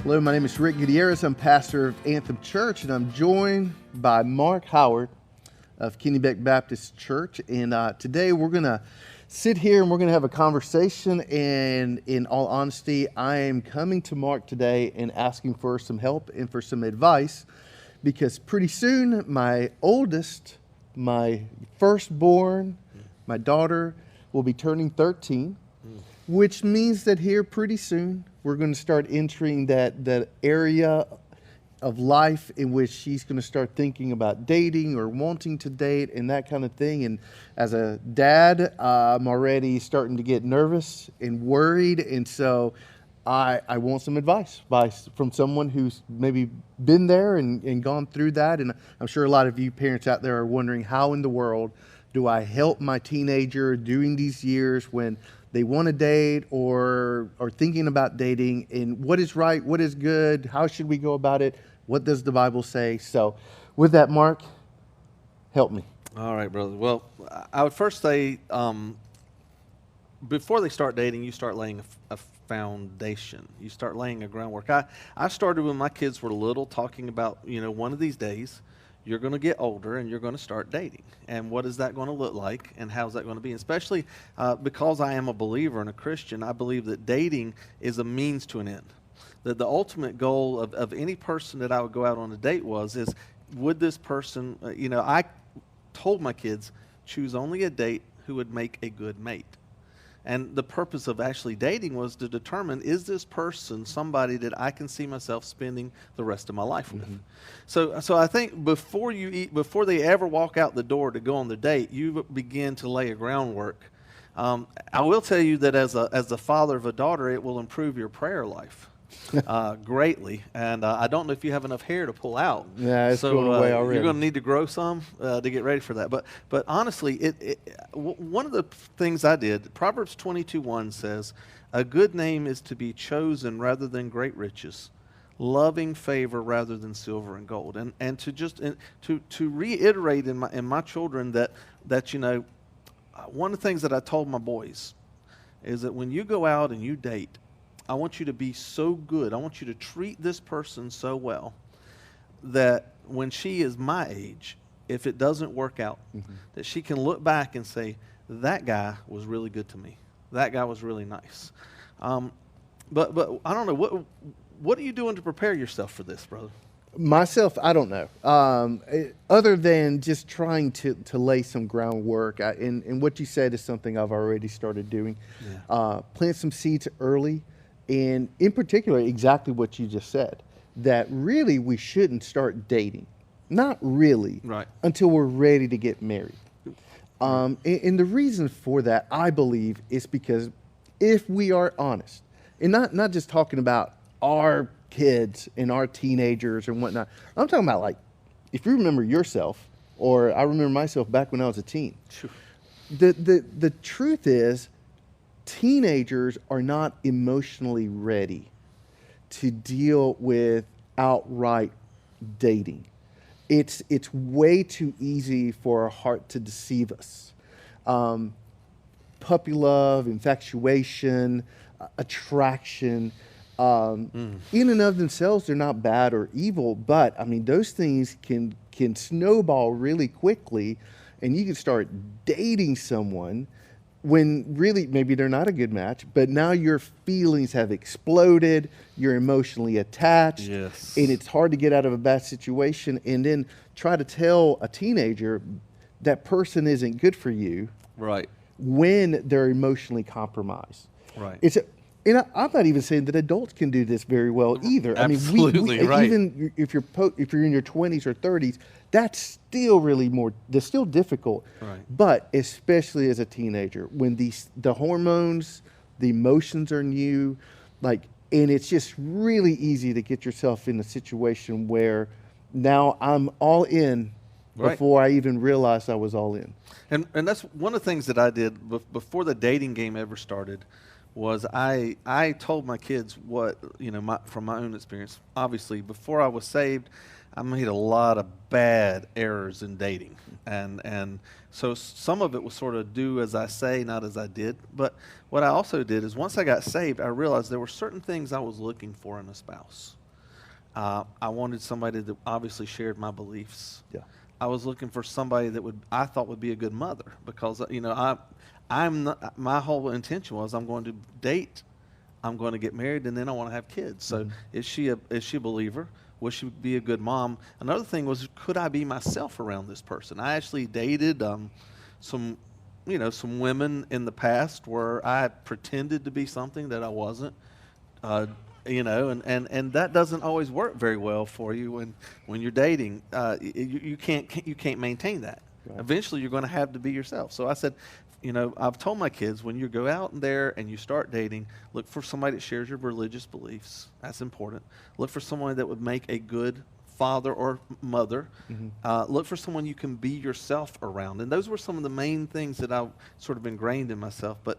Hello, my name is Rick Gutierrez. I'm pastor of Anthem Church, and I'm joined by Mark Howard of Kennebec Baptist Church. And today we're going to sit here and we're going to have a conversation. And in all honesty, I am coming to Mark today and asking for some help and for some advice, because pretty soon my oldest, my firstborn, my daughter, will be turning 13, which means that here pretty soon we're going to start entering that area of life in which she's going to start thinking about dating or wanting to date and that kind of thing. And as a dad, I'm already starting to get nervous and worried. And so I want some advice from someone who's maybe been there and gone through that. And I'm sure a lot of you parents out there are wondering, how in the world do I help my teenager during these years when they want to date or are thinking about dating, and what is right, what is good, how should we go about it, what does the Bible say? So with that, Mark, help me. All right, brother. Well, I would first say before they start dating, you start laying a foundation. You start laying a groundwork. I started when my kids were little talking about, one of these days you're going to get older and you're going to start dating. And what is that going to look like, and how's that going to be? And especially because I am a believer and a Christian, I believe that dating is a means to an end. That the ultimate goal of any person that I would go out on a date would this person, I told my kids, choose only a date who would make a good mate. And the purpose of actually dating was to determine, is this person somebody that I can see myself spending the rest of my life with? Mm-hmm. So I think before they ever walk out the door to go on the date, you begin to lay a groundwork. I will tell you that as the father of a daughter, it will improve your prayer life greatly. And I don't know if you have enough hair to pull out. Yeah, it's going away already. You're going to need to grow some to get ready for that. But honestly, one of the things I did, Proverbs 22:1 says, "A good name is to be chosen rather than great riches, loving favor rather than silver and gold." And to reiterate in my children that one of the things that I told my boys is that when you go out and you date, I want you to be so good. I want you to treat this person so well that when she is my age, if it doesn't work out, that she can look back and say, that guy was really good to me. That guy was really nice. But I don't know, what are you doing to prepare yourself for this, brother? Myself, I don't know. Other than just trying to lay some groundwork, and what you said is something I've already started doing. Yeah. Plant some seeds early. And in particular, exactly what you just said, that really we shouldn't start dating. Not really, right, until we're ready to get married. And the reason for that, I believe, is because if we are honest, and not just talking about our kids and our teenagers and whatnot, I'm talking about, like, if you remember yourself, or I remember myself back when I was a teen, the truth is, teenagers are not emotionally ready to deal with outright dating. It's way too easy for our heart to deceive us. Puppy love, infatuation, attraction, in and of themselves, they're not bad or evil, but I mean, those things can snowball really quickly, and you can start dating someone when really maybe they're not a good match, but now your feelings have exploded, you're emotionally attached, yes, and it's hard to get out of a bad situation, and then try to tell a teenager that person isn't good for you, right, when they're emotionally compromised. Right. And I'm not even saying that adults can do this very well either. Absolutely, I mean, right. Even if you're in your 20s or 30s, that's still that's still difficult. Right. But especially as a teenager, when the hormones, the emotions are new, and it's just really easy to get yourself in a situation where now I'm all in, right, before I even realized I was all in. And that's one of the things that I did before the dating game ever started. was I told my kids what, from my own experience. Obviously, before I was saved, I made a lot of bad errors in dating, and so some of it was sort of do as I say, not as I did. But what I also did is once I got saved, I realized there were certain things I was looking for in a spouse. I wanted somebody that obviously shared my beliefs. Yeah. I was looking for somebody that I thought would be a good mother, because I'm not, my whole intention was I'm going to date, I'm going to get married, and then I want to have kids. So is she a believer? Will she be a good mom? Another thing was, could I be myself around this person? I actually dated some women in the past where I pretended to be something that I wasn't. And that doesn't always work very well for you when you're dating. You can't maintain that. Right. Eventually, you're going to have to be yourself. So I said, I've told my kids, when you go out there and you start dating, look for somebody that shares your religious beliefs. That's important. Look for someone that would make a good father or mother. Look for someone you can be yourself around. And those were some of the main things that I sort of ingrained in myself. But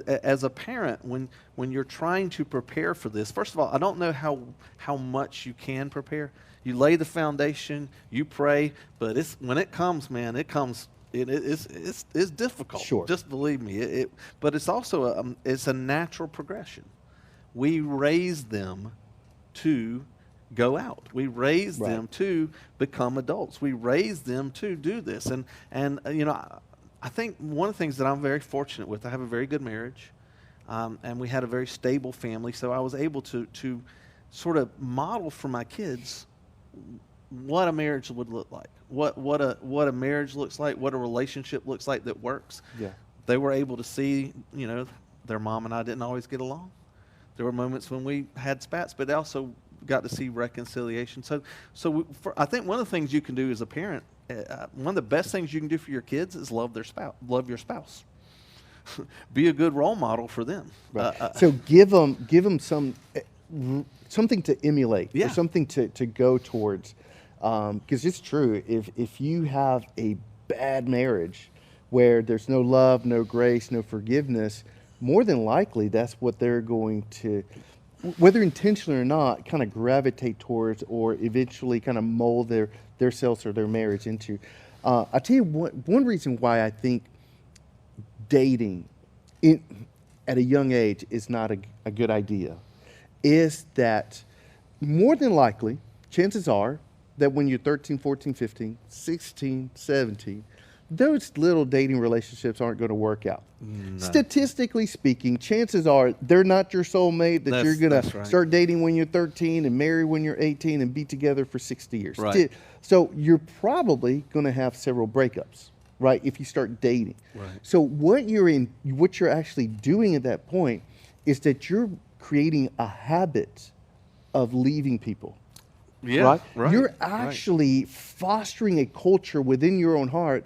as a parent, when you're trying to prepare for this, first of all, I don't know how much you can prepare. You lay the foundation, you pray, but when it comes, man, it comes. It's difficult. Sure. Just believe me. But it's also it's a natural progression. We raise them to go out. We raise them to become adults. We raise them to do this. And I think one of the things that I'm very fortunate with, I have a very good marriage, and we had a very stable family. So I was able to sort of model for my kids what a marriage would look like, what a marriage looks like, what a relationship looks like that works. Yeah. They were able to see, their mom and I didn't always get along. There were moments when we had spats, but they also got to see reconciliation. I think one of the things you can do as a parent, one of the best things you can do for your kids is love your spouse. Be a good role model for them. Right. So give them something to emulate, or something to go towards. Because it's true, if you have a bad marriage where there's no love, no grace, no forgiveness, more than likely that's what they're going to, whether intentionally or not, kind of gravitate towards, or eventually kind of mold their selves or their marriage into. I'll tell you one reason why I think dating at a young age is not a good idea is that more than likely, chances are, that when you're 13, 14, 15, 16, 17, those little dating relationships aren't going to work out. No. Statistically speaking, chances are they're not your soulmate that you're going to start dating when you're 13 and marry when you're 18 and be together for 60 years. Right. So you're probably going to have several breakups, right, if you start dating. Right. So what you're actually doing at that point is that you're creating a habit of leaving people. Yeah, right. You're actually fostering a culture within your own heart.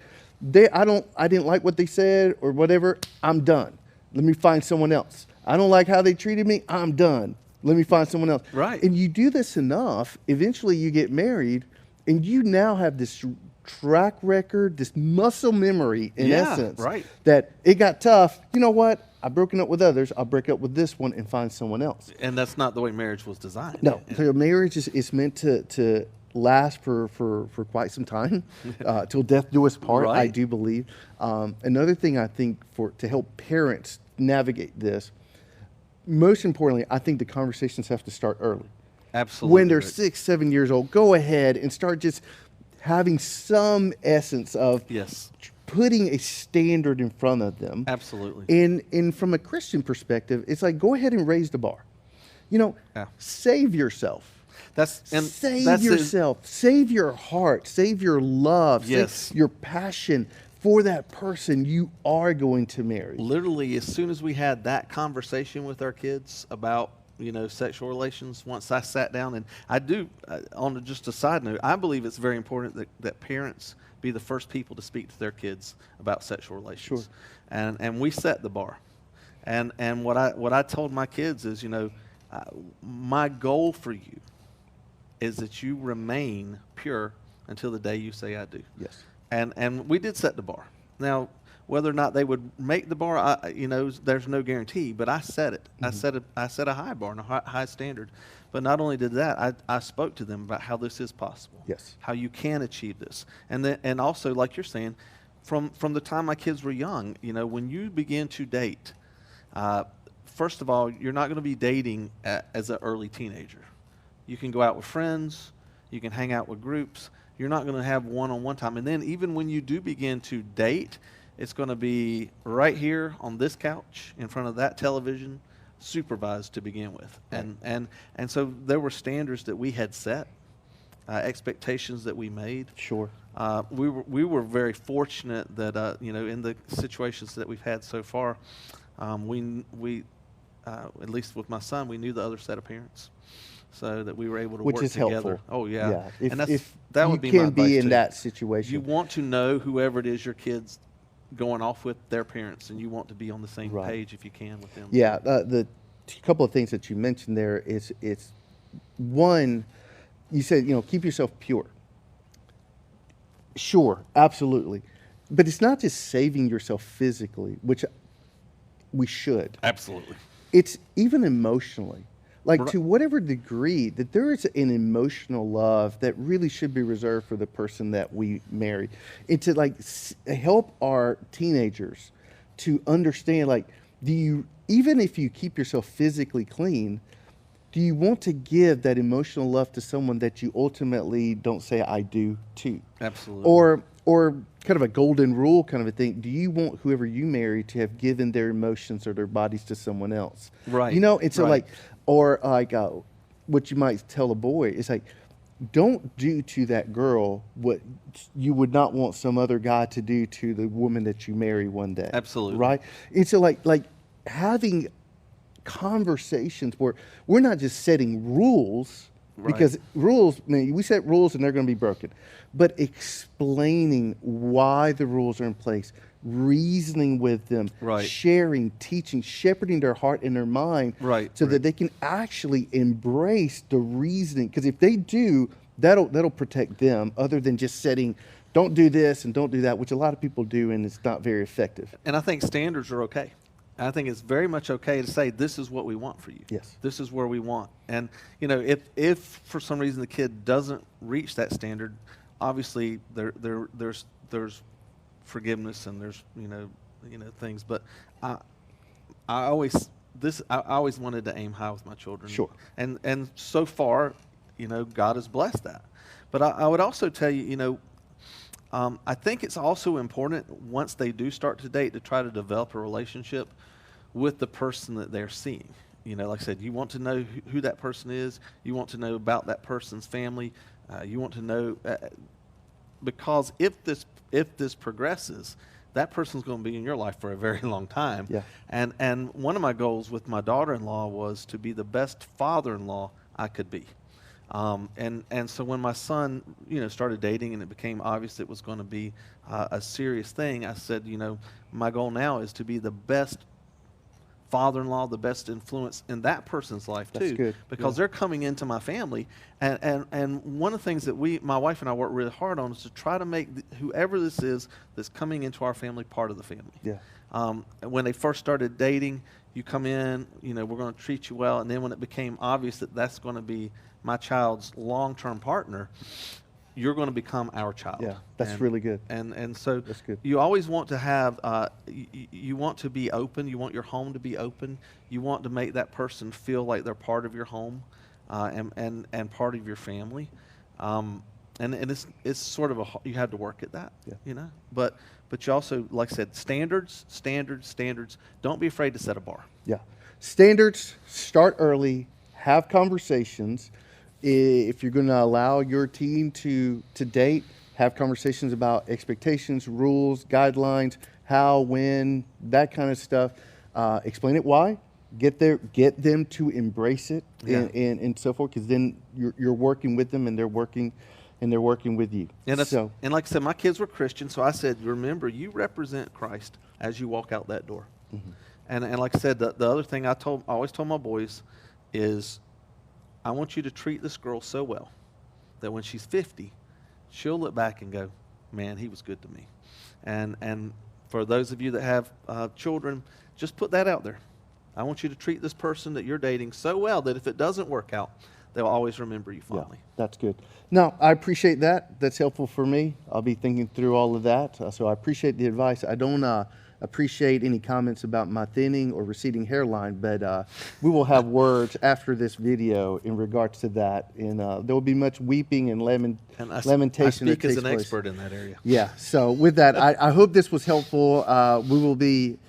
I didn't like what they said or whatever. I'm done. Let me find someone else. I don't like how they treated me. I'm done. Let me find someone else. Right. And you do this enough, eventually you get married, and you now have this track record, this muscle memory, in essence, that it got tough. You know what? I've broken up with others. I'll break up with this one and find someone else. And that's not the way marriage was designed. No, so marriage is meant to last for quite some time, till death do us part. Right. I do believe. Another thing I think to help parents navigate this, most importantly, I think the conversations have to start early. Absolutely. When they're 6, 7 years old, go ahead and start just having some essence of putting a standard in front of them. Absolutely. And from a Christian perspective, it's like, go ahead and raise the bar. Save yourself. Save yourself. Save your heart. Save your love. Save your passion for that person you are going to marry. Literally, as soon as we had that conversation with our kids about sexual relations, once I sat down, and I do, on just a side note, I believe it's very important that parents be the first people to speak to their kids about sexual relations. Sure. And we set the bar. And what I told my kids is, my goal for you is that you remain pure until the day you say I do. Yes. And we did set the bar. Now, Whether or not they would make the bar, there's no guarantee. But I set it. I set a high bar and a high standard. But not only did that, I spoke to them about how this is possible. Yes. How you can achieve this, and also, like you're saying, from the time my kids were young, when you begin to date, first of all, you're not going to be dating as an early teenager. You can go out with friends. You can hang out with groups. You're not going to have one-on-one time. And then even when you do begin to date, it's going to be right here on this couch in front of that television, supervised to begin with. Right. And so there were standards that we had set, expectations that we made. Sure. We were very fortunate that in the situations that we've had so far, we at least with my son, we knew the other set of parents, so that we were able to Which work is together. helpful. Oh yeah, If, and that would be my advice in too. that situation. You want to know whoever it is your kids going off with their parents, and you want to be on the same Right. page if you can with them. Yeah, the couple of things that you mentioned there is it's one, you said, keep yourself pure. Sure, absolutely. But it's not just saving yourself physically, which we should. Absolutely. It's even emotionally. Like Right. to whatever degree that there is an emotional love that really should be reserved for the person that we marry. And to help our teenagers to understand, even if you keep yourself physically clean, do you want to give that emotional love to someone that you ultimately don't say I do to? Absolutely. Or kind of a golden rule kind of a thing. Do you want whoever you marry to have given their emotions or their bodies to someone else? Right. And so Right. what you might tell a boy is don't do to that girl what you would not want some other guy to do to the woman that you marry one day. Absolutely. Right? And so having conversations where we're not just setting rules, Right. because rules, we set rules and they're going to be broken, but explaining why the rules are in place, reasoning with them, Right. sharing, teaching, shepherding their heart and their mind, Right, so right. that they can actually embrace the reasoning. Because if they do, that'll protect them, other than just setting, don't do this and don't do that, which a lot of people do, and it's not very effective. And I think standards are okay. I think it's very much okay to say, this is what we want for you. Yes. This is where we want. And, if for some reason the kid doesn't reach that standard, obviously there's forgiveness and there's, things. But I always wanted to aim high with my children. Sure. And so far, God has blessed that. But I would also tell you, I think it's also important once they do start to date to try to develop a relationship with the person that they're seeing. Like I said, you want to know who that person is. You want to know about that person's family. You want to know because if this progresses, that person's going to be in your life for a very long time. Yeah. And one of my goals with my daughter-in-law was to be the best father-in-law I could be. And so when my son, started dating and it became obvious it was going to be a serious thing, I said, my goal now is to be the best father-in-law, the best influence in that person's life too. That's good. Because they're coming into my family. And one of the things that my wife and I work really hard on is to try to make whoever this is that's coming into our family part of the family. Yeah. When they first started dating, you come in, we're going to treat you well. And then when it became obvious that that's going to be my child's long-term partner, you're going to become our child. Yeah, that's really good. And so That's good. you always want to have, you want to be open. You want your home to be open. You want to make that person feel like they're part of your home and part of your family. And it's sort of you have to work at that, Yeah. But you also, like I said, standards. Don't be afraid to set a bar. Yeah. Standards, start early, have conversations. If you're going to allow your teen to date, have conversations about expectations, rules, guidelines, how, when, that kind of stuff. Explain it why. Get them to embrace it and so forth, because then you're working with them and they're working with you. And like I said, my kids were Christian, so I said, remember, you represent Christ as you walk out that door. Mm-hmm. And like I said, the other thing I always told my boys is, I want you to treat this girl so well that when she's 50, she'll look back and go, man, he was good to me. And For those of you that have children, just put that out there. I want you to treat this person that you're dating so well that if it doesn't work out, they'll always remember you fondly. Yeah, that's good. No, I appreciate that. That's helpful for me. I'll be thinking through all of that. So I appreciate the advice. I don't appreciate any comments about my thinning or receding hairline, but we will have words after this video in regards to that. And there will be much weeping and lamentation. I speak as an expert in that area. Yeah. So with that, I hope this was helpful. We will be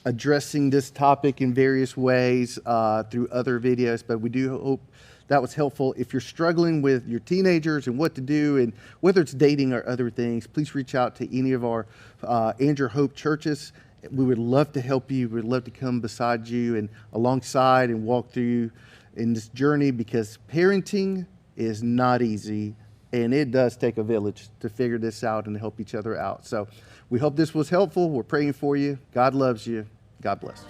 addressing this topic in various ways through other videos, but we do hope that was helpful. If you're struggling with your teenagers and what to do, and whether it's dating or other things, please reach out to any of our Angier Hope churches. We would love to help you. We'd love to come beside you and alongside and walk through you in this journey, because parenting is not easy, and it does take a village to figure this out and help each other out. So we hope this was helpful. We're praying for you. God loves you. God bless.